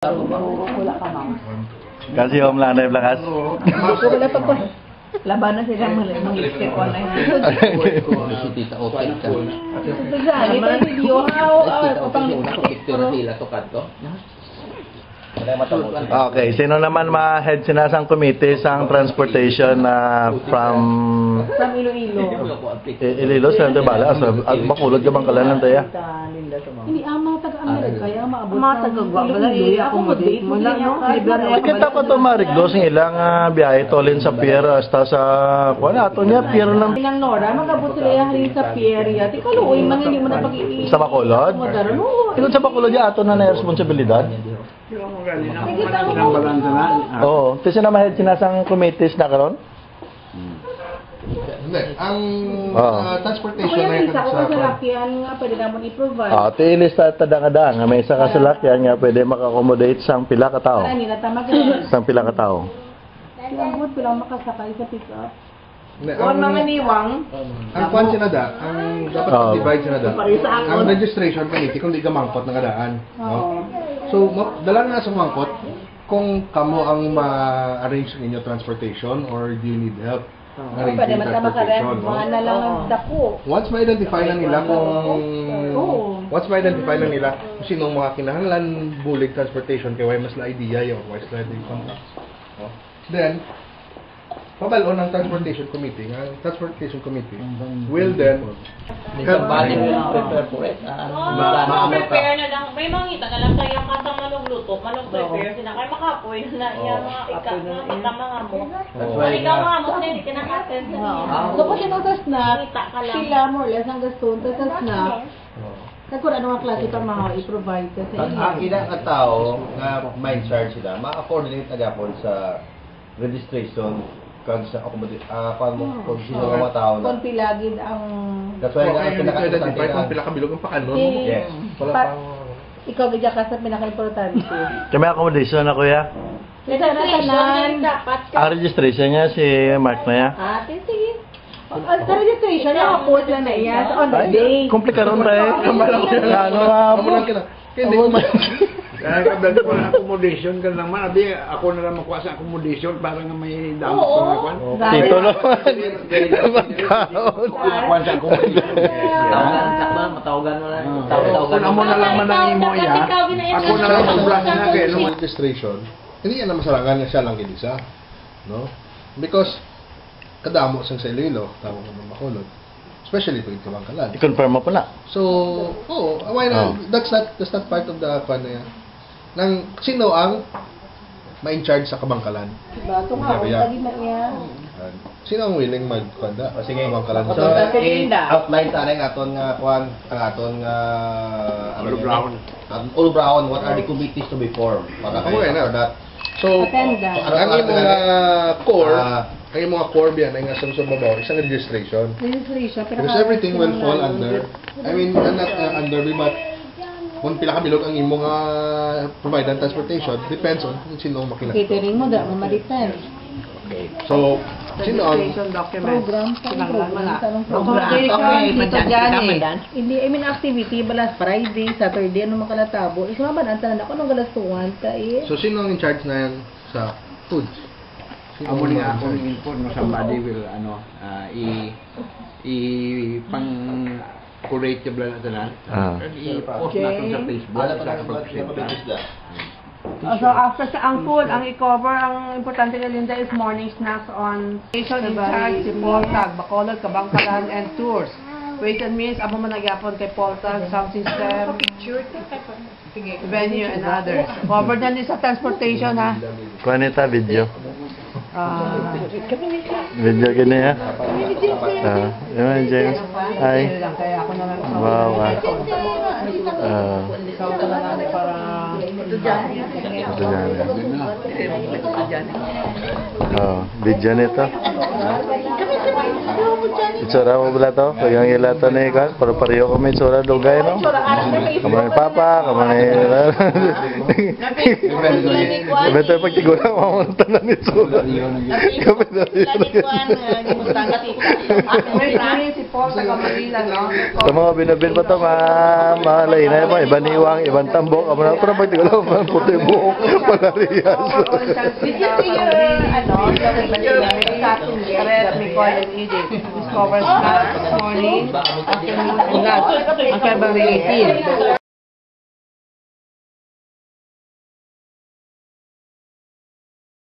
Wala ka, ma'am. Kasi yung lanay blakas. Wala pa po. Labanan sila mag-skip online. Si Tita Open ka. Bigla, ito yung video. Upang Sila tukad ko. Okay, sino naman ma-head sinasang committee sang transportation from Iloilo. Iloilo sa Bala? Bakulod ka bang kalanan tayo? Hindi, ang mga taga-Amerika, yung mga abot Mga taga-Guabala, i-accommodate mo lang, no? Kita pa ito mariglos ng ilang biyahe tolin sa pier hasta sa ato niya pier ng Nang Nora, mag-abot sila yung halin sa Pieria. Di kaluoy, man hindi mo na pag-i... sa Bacolod. Tingod sa Bacolod ya ato na responsibilidad. Oo, kasi na ma-head sinasang committees na karon. Hindi. Ang transportation Kaya na yung yung isa ko sa lakyan nga, pwede naman i-provide. Tiilis tadang-adang nga may isa ka salakyan nga pwede maka-accommodate sang pila ka tao. Kaya nila, tama ka na. Sang pila ka tao. Yung abot, pila makasakay sa pick-up. Kung mga niwang, ang kwan sinada, ang dapat divide sinada. Ang registration committee kung di ka mangkot na kadaan. No? So, dala na sa mangkot kung kamo ang ma-arrange ninyo transportation or do you need help arranging Pwede matama ka rin, transportation. mga na lang ang dako. Once ma-identify na nila kung sinong mga kinahanglan bulig transportation kay mas la idea yung mas la contact. No? Then, pabalon ng transportation committee will then Bali mo prepare for it. Prepare na lang. May mangita na lang kaya kasang manugluto. Manug-prepare sila. Kaya makapoy na iya mga mga mo. Ikaw mga mo, hindi ka nakaten. So, kasi nung sa snack, sila more or less ang gaston. Tapos sa snack, kung ano ang klase pa mga i-provide kasi. Ang ilang katao nga may charge sila, ma-coordinate agapon sa registration kung sa accommodate kung sino ang mga tao na. Kung pilagid ang... That's why nga ang identify kung pinaka-importante pila ka bilog ang pakanon. Yes. Wala pang Ikaw bigyan ka sa pinaka-importante. Kami accommodation na kuya. Registration dapat. Registration niya si Mark na ya. Sige. Sa registration, nakaport lang na iya on the day. Komplikaron tayo. Ano hindi ko Kaya kabalik ko ng accommodation ka naman. Abi, ako na lang makuha sa accommodation para nga may damot ko na kwan. Tito naman. Kuha sa accommodation. Matawagan mo na. Kung amo na lang manang imo ya, ako na lang mag-blast na kayo. registration, hindi yan na masalangan nga siya lang kinisa. No? Because, kadamo sa Iloilo, tamo ka Bacolod. Especially pag ito Kalan. I-confirm mo pa na. So, why not? That's not part of the kwan na yan. Nang, sino ang ma-in charge sa Kabangkalan? Bato nga, lagi na iya. Sino ang willing mag-kwanda? Sige. Kabangkalan. So, outline sa ang aton nga kwan, ang aton nga All Brown, what are the committees to be formed? Para kayo for that. So, Attendance. ang imong core, ang imong core biyan ay nga sa babaw, isang registration. Registration. Because everything will fall under, I mean, not under, but kung pila ka bilog ang imong provide and transportation, depends on kung sino ang makilala. Catering mo, da mo ma-depend. So, sino ang Program, tanong program. accommodation, dito dyan Hindi, I mean activity, balas Friday, Saturday, ano makalatabo. Isa nga ba, nantanan ako, anong galastuan ka eh. So, sino ang in charge na yan sa foods? Amo nga akong input no somebody will pang curate yung na tanan. I-post natin sa Facebook sa pag-presenta. So after sa ang food, ang i-cover, ang importante na Linda is morning snacks on station in charge si Poltag, Bacolod, Kabangkalan, and tours. Wait and meals, abo man nagyapon kay Poltag, sound system, venue, and others. Covered na din sa transportation, ha? Kuha nita video. Video gini ya. Yun, James. Hi. Kaya ako na lang. Wow. Ikaw ko na lang para... Ito dyan. Video nito. Itsura mo pala to? Pag yung ilato na ikan, pareho kami itsura dugay, no? Kamu ni Papa, kamu ni... Betul pag tigura mo ang tanan ni itsura. Sa mga binabin pa ito, malay na yun, ibang niwang, ibang tambok, pero pag tigura Sobrang puti mo. Panariyas. Did you see your, May call and edit. Discover snacks, morning, afternoon, lunch. Ang kaya bang related?